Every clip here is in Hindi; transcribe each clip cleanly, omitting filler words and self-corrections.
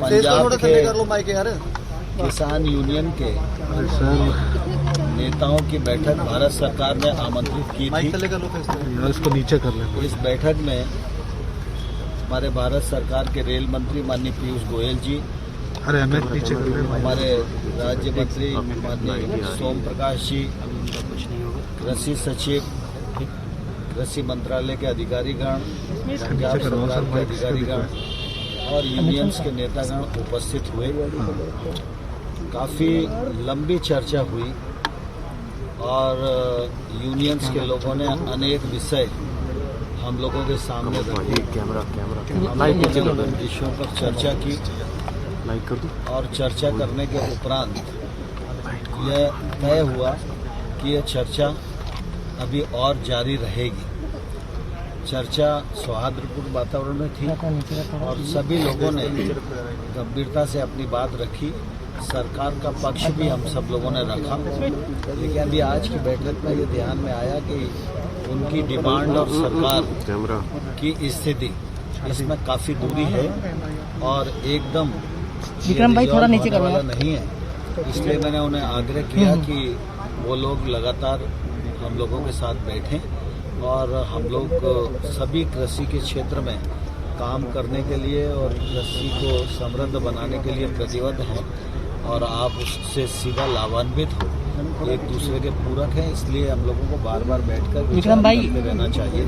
पंजाब के किसान यूनियन के नेताओं की बैठक भारत सरकार ने आमंत्रित की थी। इसको नीचे कर ले। इस बैठक में हमारे भारत सरकार के रेल मंत्री माननीय पीयूष गोयल जी, नीचे कर ले। हमारे राज्य मंत्री माननीय सोम प्रकाश जी, कृषि सचिव, कृषि मंत्रालय के अधिकारीगण, पंजाब सरकार के अधिकारीगण और यूनियंस के नेतागण उपस्थित हुए। काफ़ी लंबी चर्चा हुई और यूनियंस के लोगों ने अनेक विषय हम लोगों के सामने रखे। विषयों पर चर्चा की और चर्चा करने के उपरांत यह तय हुआ कि यह चर्चा अभी और जारी रहेगी। चर्चा सौहार्दपूर्ण वातावरण में थी और सभी लोगों ने गंभीरता से अपनी बात रखी। सरकार का पक्ष भी हम सब लोगों ने रखा, लेकिन अभी आज की बैठक में ये ध्यान में आया कि उनकी डिमांड और सरकार की स्थिति इसमें काफ़ी दूरी है और एकदम विक्रम भाई थोड़ा नीचे करो वाला नहीं है। इसलिए मैंने उन्हें आग्रह किया कि वो लोग लगातार हम लोगों के साथ बैठें और हम लोग सभी कृषि के क्षेत्र में काम करने के लिए और कृषि को समृद्ध बनाने के लिए प्रतिबद्ध हैं और आप उससे सीधा लाभान्वित हो, एक दूसरे के पूरक हैं। इसलिए हम लोगों को बार बार बैठकर विचार करते रहना चाहिए।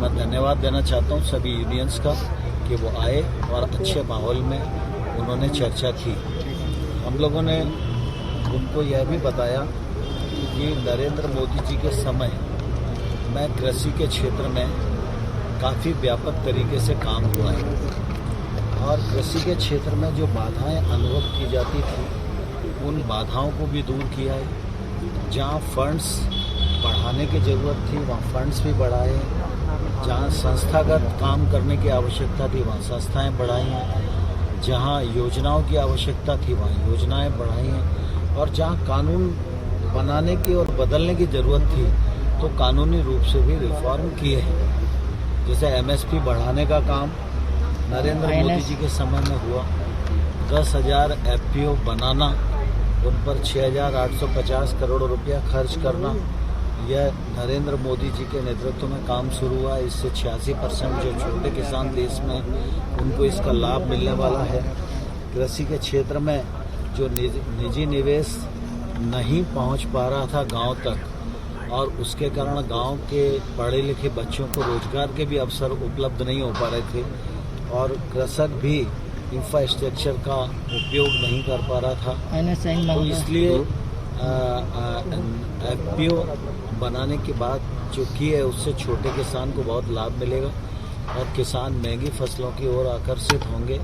मैं धन्यवाद देना चाहता हूं सभी यूनियंस का कि वो आए और अच्छे माहौल में उन्होंने चर्चा की। हम लोगों ने उनको यह भी बताया कि नरेंद्र मोदी जी के समय में कृषि के क्षेत्र में काफ़ी व्यापक तरीके से काम हुआ है और कृषि के क्षेत्र में जो बाधाएं अनुभव की जाती थी उन बाधाओं को भी दूर किया है। जहां फंड्स बढ़ाने की ज़रूरत थी वहां फंड्स भी बढ़ाए, जहां संस्थागत काम करने की आवश्यकता थी वहां संस्थाएं बढ़ाई हैं, जहां योजनाओं की आवश्यकता थी वहां योजनाएं बढ़ाई हैं और जहां कानून बनाने की और बदलने की ज़रूरत थी तो कानूनी रूप से भी रिफॉर्म किए हैं। जैसे एमएसपी बढ़ाने का काम नरेंद्र मोदी जी के समय में हुआ, 10,000 एफपीओ बनाना, उन पर 6,850 करोड़ रुपया खर्च करना, यह नरेंद्र मोदी जी के नेतृत्व में काम शुरू हुआ। इससे 86% जो छोटे किसान देश में उनको इसका लाभ मिलने वाला है। कृषि के क्षेत्र में जो निजी निवेश नहीं पहुंच पा रहा था गांव तक और उसके कारण गांव के पढ़े लिखे बच्चों को रोजगार के भी अवसर उपलब्ध नहीं हो पा रहे थे और कृषक भी इंफ्रास्ट्रक्चर का उपयोग नहीं कर पा रहा था। तो इसलिए एफपीओ बनाने के बाद जो की है उससे छोटे किसान को बहुत लाभ मिलेगा और किसान महंगी फसलों की ओर आकर्षित होंगे।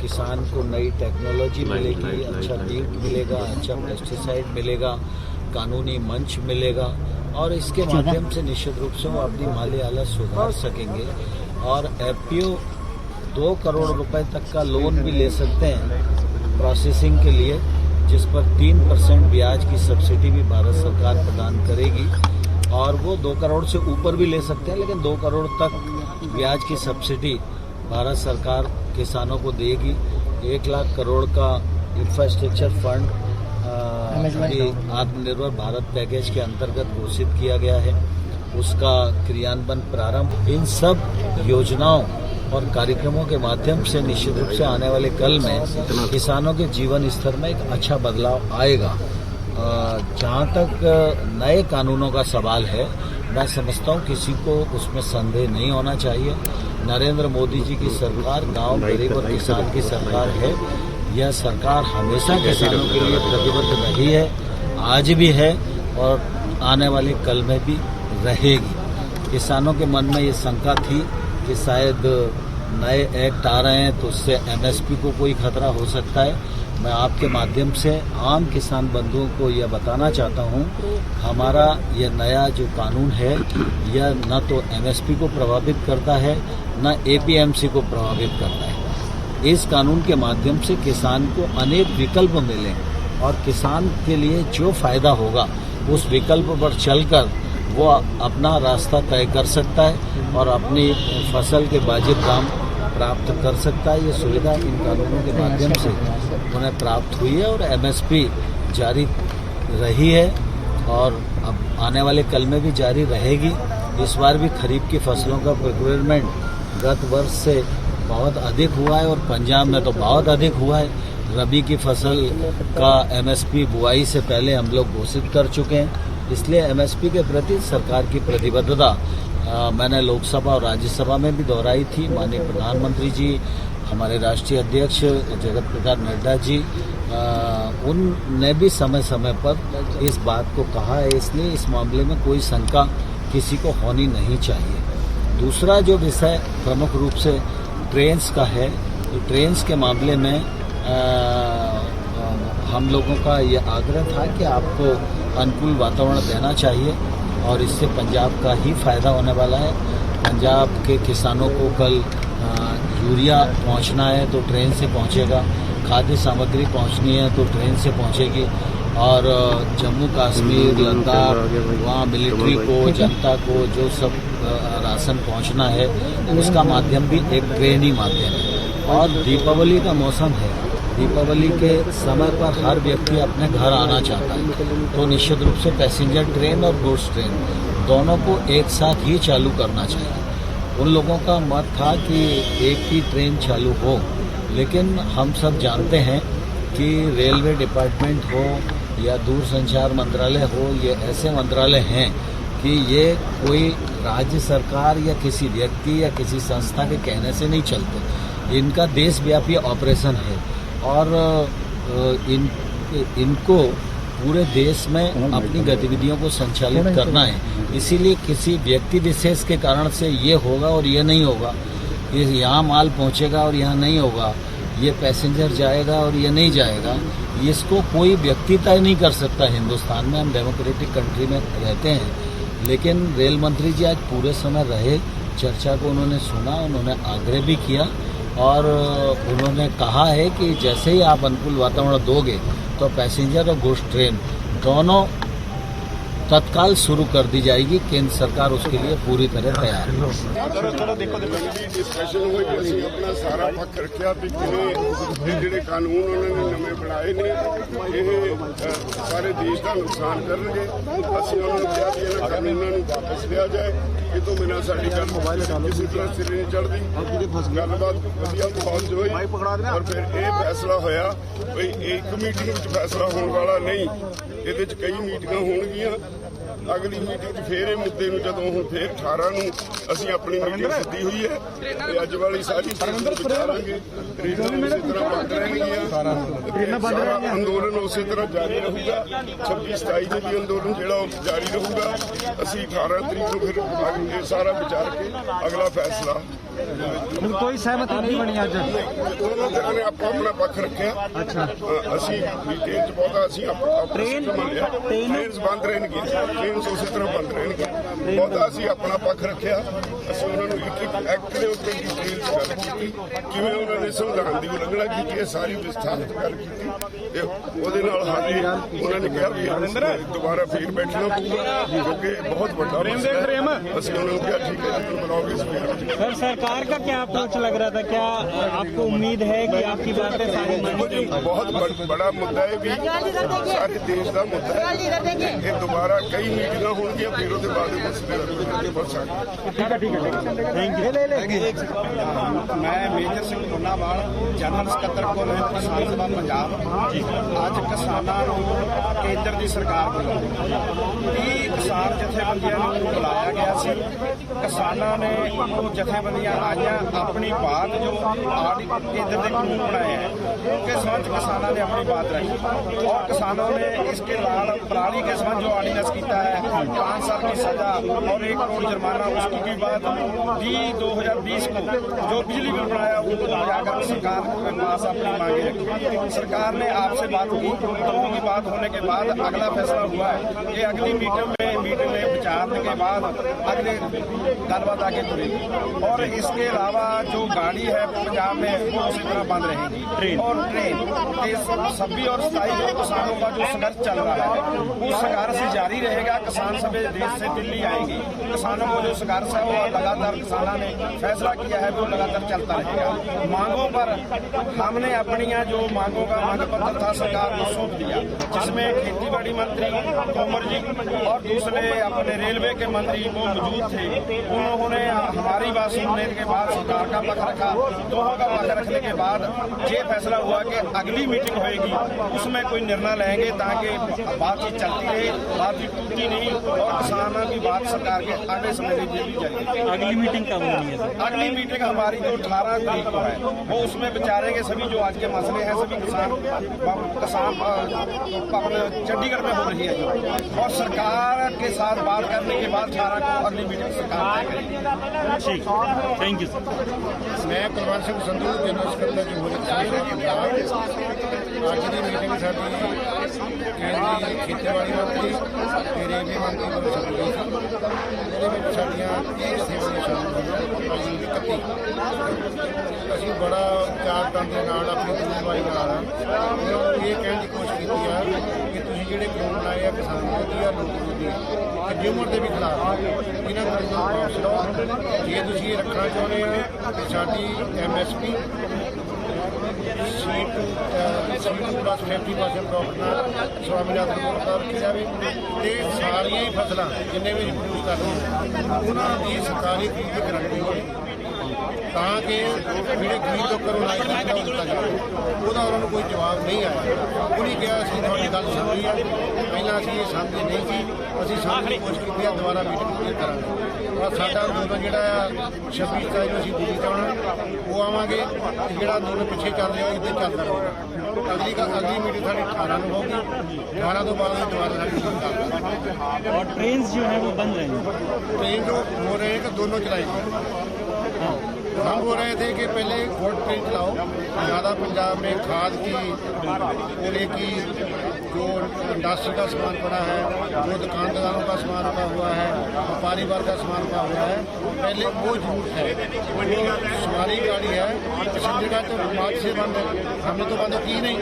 किसान को नई टेक्नोलॉजी मिलेगी, अच्छा बीज मिलेगा, अच्छा पेस्टिसाइड मिलेगा, कानूनी मंच मिलेगा और इसके माध्यम से निश्चित रूप से वो अपनी माली हालत सुधार सकेंगे और एफपीओ 2 करोड़ रुपए तक का लोन भी ले सकते हैं प्रोसेसिंग के लिए, जिस पर 3% ब्याज की सब्सिडी भी भारत सरकार प्रदान करेगी और वो 2 करोड़ से ऊपर भी ले सकते हैं, लेकिन 2 करोड़ तक ब्याज की सब्सिडी भारत सरकार किसानों को देगी। 1 लाख करोड़ का इंफ्रास्ट्रक्चर फंड आत्मनिर्भर भारत पैकेज के अंतर्गत घोषित किया गया है, उसका क्रियान्वयन प्रारंभ। इन सब योजनाओं और कार्यक्रमों के माध्यम से निश्चित रूप से आने वाले कल में किसानों के जीवन स्तर में एक अच्छा बदलाव आएगा। जहाँ तक नए कानूनों का सवाल है, मैं समझता हूँ किसी को उसमें संदेह नहीं होना चाहिए। नरेंद्र मोदी जी की सरकार गांव, गरीब और किसान की सरकार है। यह सरकार हमेशा किसानों के लिए प्रतिबद्ध रही है, आज भी है और आने वाले कल में भी रहेगी। किसानों के मन में ये शंका थी कि शायद नए एक्ट आ रहे हैं तो उससे एमएसपी को कोई खतरा हो सकता है। मैं आपके माध्यम से आम किसान बंधुओं को यह बताना चाहता हूं, हमारा यह नया जो कानून है यह न तो एमएसपी को प्रभावित करता है न एपीएमसी को प्रभावित करता है। इस कानून के माध्यम से किसान को अनेक विकल्प मिले और किसान के लिए जो फायदा होगा उस विकल्प पर चलकर वो अपना रास्ता तय कर सकता है और अपनी फसल के वाजिब दाम प्राप्त कर सकता है। ये सुविधा इन कानूनों के माध्यम से उन्हें प्राप्त हुई है और एमएसपी जारी रही है और अब आने वाले कल में भी जारी रहेगी। इस बार भी खरीफ की फसलों का प्रोक्योरमेंट गत वर्ष से बहुत अधिक हुआ है और पंजाब में तो बहुत अधिक हुआ है। रबी की फसल का एमएसपी बुआई से पहले हम लोग घोषित कर चुके हैं, इसलिए एमएसपी के प्रति सरकार की प्रतिबद्धता मैंने लोकसभा और राज्यसभा में भी दोहराई थी। माननीय प्रधानमंत्री जी, हमारे राष्ट्रीय अध्यक्ष जगत प्रकाश नड्डा जी, उनने भी समय समय पर इस बात को कहा है, इसलिए इस मामले में कोई शंका किसी को होनी नहीं चाहिए। दूसरा जो विषय प्रमुख रूप से ट्रेन्स का है, तो ट्रेन्स के मामले में हम लोगों का ये आग्रह था कि आपको अनुकूल वातावरण देना चाहिए और इससे पंजाब का ही फायदा होने वाला है। पंजाब के किसानों को कल यूरिया पहुंचना है तो ट्रेन से पहुंचेगा, खाद्य सामग्री पहुंचनी है तो ट्रेन से पहुंचेगी और जम्मू कश्मीर, लद्दाख, वहाँ मिलिट्री को, जनता को जो सब राशन पहुंचना है उसका माध्यम भी एक ट्रेन ही माध्यम है। और दीपावली का मौसम है, दीपावली के समय पर हर व्यक्ति अपने घर आना चाहता है, तो निश्चित रूप से पैसेंजर ट्रेन और गुड्स ट्रेन दोनों को एक साथ ही चालू करना चाहिए। उन लोगों का मत था कि एक ही ट्रेन चालू हो, लेकिन हम सब जानते हैं कि रेलवे डिपार्टमेंट हो या दूरसंचार मंत्रालय हो, ये ऐसे मंत्रालय हैं कि ये कोई राज्य सरकार या किसी व्यक्ति या किसी संस्था के कहने से नहीं चलते। इनका देशव्यापी ऑपरेशन है और इनको पूरे देश में अपनी गतिविधियों को संचालित करना है। इसीलिए किसी व्यक्ति विशेष के कारण से ये होगा और ये नहीं होगा, ये यहाँ माल पहुँचेगा और यहाँ नहीं होगा, ये पैसेंजर जाएगा और ये नहीं जाएगा, इसको कोई व्यक्ति तय नहीं कर सकता। हिंदुस्तान में हम डेमोक्रेटिक कंट्री में रहते हैं, लेकिन रेल मंत्री जी आज पूरे समय रहे, चर्चा को उन्होंने सुना, उन्होंने आग्रह भी किया और उन्होंने कहा है कि जैसे ही आप अनुकूल वातावरण दोगे तो पैसेंजर और गुड्स ट्रेन दोनों तत्काल शुरू कर दी जाएगी। केंद्र सरकार उसके लिए पूरी तरह तैयार है। डिस्कशन हुई, ਅਸੀਂ ਆਪਣਾ ਸਾਰਾ ਪੱਖ ਰੱਖਿਆ ਵੀ ਕਿਵੇਂ ਜਿਹੜੇ ਕਾਨੂੰਨ ਉਹਨਾਂ ਨੇ ਨਵੇਂ ਬਣਾਏ ਨੇ ਇਹ ਸਾਰੇ ਦੇਸ਼ ਦਾ ਨੁਕਸਾਨ ਕਰਨਗੇ। ਅਸੀਂ ਉਹਨਾਂ ਨੂੰ ਕਿਹਾ ਵੀ ਇਹਨਾਂ ਕਾਨੂੰਨਾਂ ਨੂੰ ਵਾਪਸ ਲਿਆ ਜਾਏ, ਇਹ ਤੋਂ ਬਿਨਾਂ ਸਾਡੀ ਗੱਲ ਕਿਸੇ ਤਰ੍ਹਾਂ ਸਿਰੇ ਨਹੀਂ ਚੜ੍ਹਦੀ। ਗੱਲਬਾਤ ਵਧੀਆ ਮਾਹੌਲ 'ਚ ਹੋਈ ਔਰ ਫਿਰ ਇਹ ਫੈਸਲਾ ਹੋਇਆ ਵੀ ਇੱਕ ਮੀਟਿੰਗ ਵਿੱਚ ਫੈਸਲਾ ਹੋਣ ਵਾਲਾ ਨਹੀਂ, ਇਹਦੇ 'ਚ ਕਈ ਮੀਟਿੰਗਾਂ ਹੋਣਗੀਆਂ। ਅਗਲੀ ਮੀਟਿੰਗ 'ਚ ਫੇਰ ਇਹ ਮੁੱਦੇ ਨੂੰ ਜਦੋਂ ਹੁਣ ਫੇਰ 18 ਨੂੰ ਅਸੀਂ ਆਪਣੀ ਮੀਟਿੰਗ ਸੱਦੀ ਹੋਈ ਹੈ ਤੇ ਅੱਜ ਵਾਲੀ ਸਾਰੀ ਵਿਚਾਰਾਂਗੇ। ਰੇਲਾਂ ਉਸੇ ਤਰ੍ਹਾਂ ਬੰਦ ਰਹਿਣਗੀਆਂ, ਸਾਰਾ ਅੰਦੋਲਨ ਉਸੇ ਤਰ੍ਹਾਂ ਜਾਰੀ ਰਹੂਗਾ। 26-27 ਦੇ ਵੀ ਅੰਦੋਲਨ ਜਿਹੜਾ ਉਹ ਜਾਰੀ ਰਹੂਗਾ। ਅਸੀਂ 18 ਤਰੀਕ ਨੂੰ ਫਿਰ ਇਹ ਸਾਰਾ ਵਿਚਾਰ ਕੇ ਅਗਲਾ ਫੈਸਲਾ। कोई सहमति नहीं बनी आज? दोनों तरह ने अपना पक्ष रखा। अच्छा, ਅਸੀਂ ਡਿਟੇਲ ਚ ਬਹੁਤਾ ਅਸੀਂ ਟ੍ਰੇਨ ਬੰਦ ਰਹਿਣਗੇ, ਟ੍ਰੇਨ ਉਸੇ ਤਰ੍ਹਾਂ ਬੰਦ ਰਹਿਣਗੇ। ਬਹੁਤਾ ਅਸੀਂ ਆਪਣਾ ਪੱਖ ਰੱਖਿਆ। ਅਸੀਂ ਉਹਨਾਂ ਨੂੰ ਇੱਕ ਐਕਟ ਦੇ ਉੱਤੇ ਡਿਟੇਲ ਚ ਗੱਲ ਕੀਤੀ, ਕਿਵੇਂ ਉਹਨਾਂ ਨੇ ਸੰਵਿਧਾਨ ਦੀ ਉਲੰਘਣਾ ਕੀਤੀ ਹੈ, ਸਾਰੀ ਵਿਸਥਾਰਿਤ ਗੱਲ ਕੀਤੀ ਤੇ ਉਹਦੇ ਨਾਲ ਹਾਲੇ ਉਹਨਾਂ ਨੇ ਕਿਹਾ ਵੀ ਦੁਬਾਰਾ ਫੇਰ ਬੈਠਣਾ ਪਊਗਾ ਕਿਉਂਕਿ ਬਹੁਤ ਵੱਡਾ ਮਸਲਾ ਹੈ। ਅਸੀਂ ਉਹਨਾਂ ਨੂੰ ਕਿਹਾ ਠੀਕ ਹੈ ਜੀ ਬਣਾਓਗੇ सर, सरकार का क्या अप्रोच लग रहा था? क्या आपको उम्मीद है कि आपकी बातें सारी मानी? बहुत बड़ा मुद्दा है भी, सारे देश का मुद्दा है। ये दोबारा कई मीटिंगां होंगी, फिर उसके बाद मैं मेजर सिंह लोनावाल, जनरल ਸਕੱਤਰ ਕੋਲ ਹੈ ਕਿਸਾਨ ਸਭਾ ਪੰਜਾਬ। ਅੱਜ ਕਿਸਾਨਾਂ ਨੂੰ ਕੇਂਦਰ ਦੀ ਸਰਕਾਰ ਵੱਲੋਂ 30 ਕਿਸਾਨ ਜਥੇਬੰਦੀਆਂ ਨੂੰ ਬੁਲਾਇਆ ਗਿਆ ਸੀ। ਕਿਸਾਨਾਂ ਨੇ ਉਹ ਜਥੇਬੰਦੀਆਂ ਆਈਆਂ, अपनी बात जो केंद्र के कानून बनाए हैं उनके संबंध किसानों ने अपनी बात रखी और किसानों ने इसके लाल पराली के संबंध जो ऑर्डिनेंस किया है 5 साल की सजा और 1 करोड़ जुर्माना, उसकी भी बात 2020 को जो बिजली बिल बनाया वो जाकर सरकार के पास अपनी मांगे रखी। सरकार ने आपसे बात की, दोनों की बात होने के बाद अगला फैसला हुआ है कि अगली मीटिंग में विचारने के बाद अगले गलबात आगे खुलेगी और इस इसके अलावा जो गाड़ी है पंजाब में वो उसी तरह बंद रहेगी और ट्रेन 26 और 27 किसानों का जो संघर्ष चल रहा है वो संघर्ष जारी रहेगा। किसान सभी देश से दिल्ली आएंगी। किसानों को जो संघर्ष है वो लगातार किसानों ने फैसला किया है वो लगातार चलता रहेगा। मांगों पर हमने अपनी जो मांगों का मांग पत्र था सरकार को सौंप दिया, जिसमें खेती बाड़ी मंत्री तोमर जी और दूसरे अपने रेलवे के मंत्री वो मौजूद थे। उन्होंने हमारी बात सुनने के बाद सरकार का पक्ष रखा। दोनों का पक्ष रखने के बाद ये फैसला हुआ कि अगली मीटिंग होगी उसमें कोई निर्णय लेंगे ताकि बातचीत चलती रहे, बातचीत टूटती नहीं और किसानों की बात सरकार के आगे समय दी जाएगी। अगली मीटिंग कब होनी है सर? अगली मीटिंग हमारी जो 18 तारीख को है वो उसमें विचारेंगे सभी जो आज के मसले हैं। सभी किसान चंडीगढ़ में हो रही है जो, और सरकार के साथ बात करने के बाद 18 को अगली मीटिंग सरकार तय करेगी। ठीक, थैंक यू सर। मैं कुलवंत ਸਿੰਘ ਸੰਧੂ ਜਨਰਲ ਸਕੱਤਰ ਜਮਹੂਰੀਅਤ ਪੰਜਾਬ। ਅੱਜ ਦੀ ਮੀਟਿੰਗ ਸਾਡੀ ਕੇਂਦਰੀ ਖੇਤੀਬਾੜੀ ਮੰਤਰੀ ਤੇ ਰੇਲਵੇ ਮੰਤਰੀ ਵੱਲੋਂ ਸੱਦੀ ਗਈ ਸੀ। ਉਹਦੇ ਵਿੱਚ ਸਾਡੀਆਂ 30 ਜਥੇਬੰਦੀਆਂ ਸ਼ਾਮਲ ਹੋਈਆਂ। ਅਸੀਂ 31 ਅਸੀਂ ਬੜਾ ਚਾਰ ਤੰਦ ਦੇ ਨਾਲ ਆਪਣੀ ਜ਼ਿੰਮੇਵਾਰੀ ਨਾਲ ਉਹਨਾਂ ਨੂੰ ਇਹ ਕਹਿਣ ਦੀ ਕੋਸ਼ਿਸ਼ ਕੀਤੀ ਆ ਕਿ ਤੁਸੀਂ ਜਿਹੜੇ ਕਾਨੂੰਨ ਲਾਏ ਆ ਕਿਸਾਨ ਵਿਰੋਧੀ ਆ, ਲੋਕ ਵਿਰੋਧੀ ਆ, ਕੰਜ਼ਿਊਮਰ ਦੇ ਵੀ ਖਿਲਾਫ ਇਹਨਾਂ ਕਾਨੂੰਨਾਂ ਨੂੰ ਵਾਪਸ ਲਓ। ਜੇ ਤੁਸੀਂ ਇਹ ਰੱਖਣਾ ਚਾਹੁੰਦੇ ਆ ਕਿ ਸਾਡੀ MSP C2 plus 50% ਪ੍ਰੋਫਿਟ ਨਾਲ ਸਵਾਮੀਨਾਥਨ ਕੋਲ ਰੱਖੀ ਜਾਵੇ ਤੇ ਸਾਰੀਆਂ ਹੀ ਫਸਲਾਂ ਜਿੰਨੇ ਵੀ ਪ੍ਰੋਡਿਊਸ ਕਰਦੇ ਉਹਨਾਂ ਦੀ ਸਰਕਾਰੀ ਖਰੀਦ ਦੀ ਗਰੰਟੀ ਹੋਵੇ ਤਾਂ ਕਿ ਜਿਹੜੇ ਗਰੀਬ ਲੋਕਾਂ ਨੂੰ ਅਨਾਜ ਦਿੱਤਾ ਜਾਵੇ। ਉਹਦਾ ਉਹਨਾਂ ਨੂੰ ਕੋਈ ਜਵਾਬ ਨਹੀਂ ਆਇਆ। ਉਹਨੇ ਕਿਹਾ ਅਸੀਂ ਤੁਹਾਡੀ ਗੱਲ ਸੁਣ ਲਈ ਹੈ, ਪਹਿਲਾਂ ਅਸੀਂ ਇਹ ਸਮਝੇ ਨਹੀਂ ਸੀ, ਅਸੀਂ ਸਮਝਣ ਦੀ ਕੋਸ਼ਿਸ਼ ਕੀਤੀ ਹੈ, ਦੁਬਾਰਾ ਮੀਟਿੰਗ ਕਲੀਅਰ ਕਰਾਂਗੇ। ਪਰ ਸਾਡਾ ਅੰਦੋਲਨ ਜਿਹੜਾ ਆ 26 ਤਾਰੀਖ ਨੂੰ ਅਸੀਂ ਦਿੱਲੀ ਜਾਣਾ ਉਹ ਆਵਾਂਗੇ ਤੇ ਜਿਹੜਾ ਅੰਦੋਲਨ ਪਿੱਛੇ ਚੱਲ ਰਿਹਾ ਇੱਦਾਂ ਚੱਲਦਾ ਰਹੇਗਾ। ਅਗਲੀ ਮੀਟਿੰਗ ਸਾਡੀ 18 ਨੂੰ ਹੋਊਗੀ। 18 ਤੋਂ ਬਾਅਦ ਦੁਬਾਰਾ ਸਾਡੀ ਮੀਟਿੰग ਕਰਾਂਗੇ। और ट्रेन जो है वो बंद रहेंगी। ट्रेन जो हो रहे हैं कि दोनों चलाएंगे। हम बोल रहे थे कि पहले गोल्ड ट्रेन चलाओ, ज़्यादा पंजाब में खाद की पूरे की जो इंडस्ट्री का सामान पड़ा है, जो दुकानदारों का सामान रखा हुआ है, व्यापारी वर्ग का सामान रखा हुआ है, पहले वो जरूरत है। वो सवारी गाड़ी है पैसेंजर का तो मार्च से बंद है, हमने तो बंद की नहीं,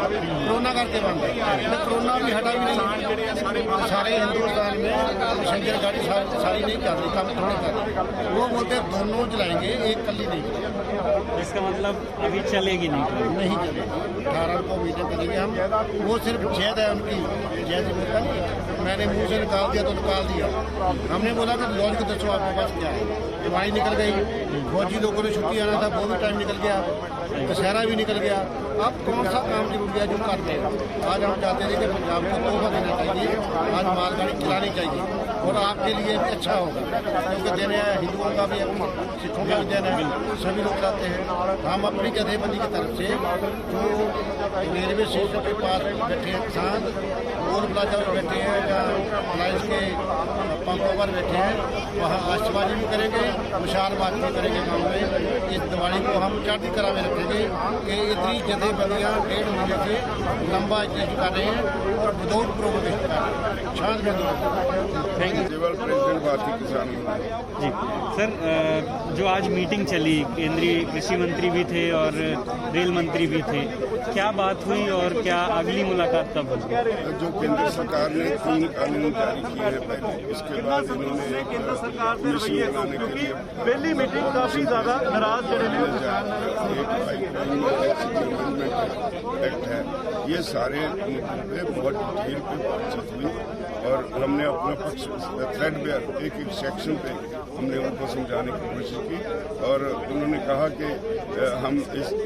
कोरोना करके बंद है। तो कोरोना भी हटा भी नहीं, सारे हिंदुस्तान में पैसेंजर गाड़ी सारी नहीं कर रही, कम थोड़ी कर रही। वो बोलते दोनों चलाएंगे, एक कल ही नहीं। इसका मतलब अभी चलेगी नहीं चलेगी। 18 को मीटिंग करेंगे हम। वो सिर्फ जैद है उनकी, जैद मैंने मुंह से निकाल दिया तो निकाल दिया। हमने बोला कि लॉजिक दसो आपके पास क्या है। दिवाली निकल गई, फौजी लोगों ने छुट्टी आना था वो भी टाइम निकल गया, दशहरा भी निकल गया। अब कौन सा काम जरूरी है जो करते हैं। आज हम चाहते थे कि पंजाब को तोहफा देना चाहिए, आज मालगाड़ी चलानी चाहिए और आपके लिए भी अच्छा होगा क्योंकि दिन है हिंदुओं का भी सिखों का भी दिन है, सभी लोग चाहते हैं। हम अपनी जथेबंदी की तरफ से जो रेलवे स्टेशन के पास बैठे हैं किसान, टोल प्लाजा पर बैठे हैं या लाइन्स के पंपों पर बैठे हैं, वहाँ आतिशबाजी भी करेंगे, विशालबाजी भी करेंगे गाँव में। इस दिवाली को हम चढ़ती कला में रखेंगे कि इतनी जथेबंदियाँ 1.5 महीने से लंबा स्टेज कर रहे हैं और विदाउट प्रोवोकेशन कर रहे हैं। शांत में थैंक यू। प्रेसिडेंट भारतीय किसान यूनियन। जी सर, जो आज मीटिंग चली, केंद्रीय कृषि मंत्री भी थे और रेल मंत्री भी थे, क्या बात हुई और क्या अगली मुलाकात कब होगी? जो केंद्र सरकार ने 3 कानून जारी किए हैं पहले, इसके बाद इन्होंने एक कमीशन बनाने के लिए पहली मीटिंग काफी ज्यादा नाराज एक्ट है। ये सारे मुद्दे बहुत डिटेल पे बातचीत हुई और हमने अपना पक्ष थ्रेड बेयर एक सेक्शन पे हमने उनको समझाने की कोशिश की और उन्होंने कहा कि हम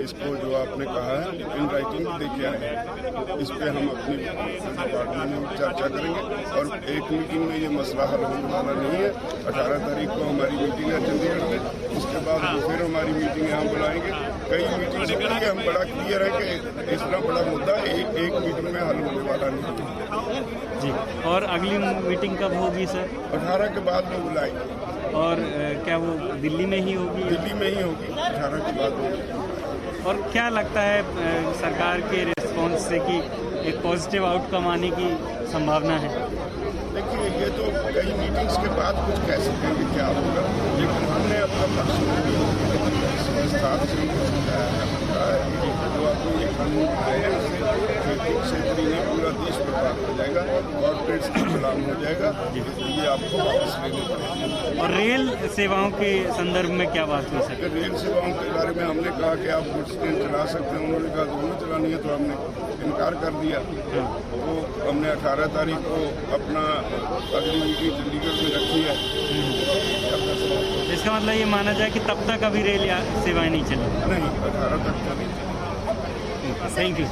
इसको जो आपने कहा है इन राइटिंग में लेके आए हैं, इस पे हम अपने डिपार्टमेंट में चर्चा करेंगे और एक मीटिंग में ये मसला हल होने वाला नहीं है। 18 तारीख को हमारी मीटिंग है चंडीगढ़ में, उसके बाद फिर हमारी मीटिंग यहाँ बुलाएंगे। कई मीटिंग से पहले हम बड़ा क्लियर है कि इस तरह बड़ा मुद्दा एक मीटिंग में हल होने वाला नहीं जी। और अगली मीटिंग कब होगी सर? 18 के बाद लोग बुलाएंगे। और क्या वो दिल्ली में ही होगी? दिल्ली में ही होगी, 18 के बाद होगी। और क्या लगता है सरकार के रिस्पॉन्स से कि एक पॉजिटिव आउटकम आने की संभावना है? देखिए, ये तो कई मीटिंग्स के बाद कुछ कह सकते हैं कि क्या होगा, लेकिन हमने अपना पक्ष विस्तार से जो आपको ये कानून बनाए हैं उससे क्षेत्र में पूरा देश बर्बाद हो जाएगा, कॉर्पोरेट्स का गुलाम हो जाएगा, ये आपको वापस लेने पड़ेगा। और रेल सेवाओं के संदर्भ में क्या बात हो सकती है? रेल सेवाओं के बारे में हमने कहा कि आप गुड्स ट्रेन चला सकते हैं, उन्होंने कहा दोनों चलानी है, तो हमने इनकार कर दिया। तो हमने 18 तारीख को अपना अगली मीटिंग चंडीगढ़ में रखी है। इसका मतलब ये माना जाए कि तब तक अभी रेल सेवाएं नहीं चलेंगी? नहीं, 18 तक चलेगी। Thank you.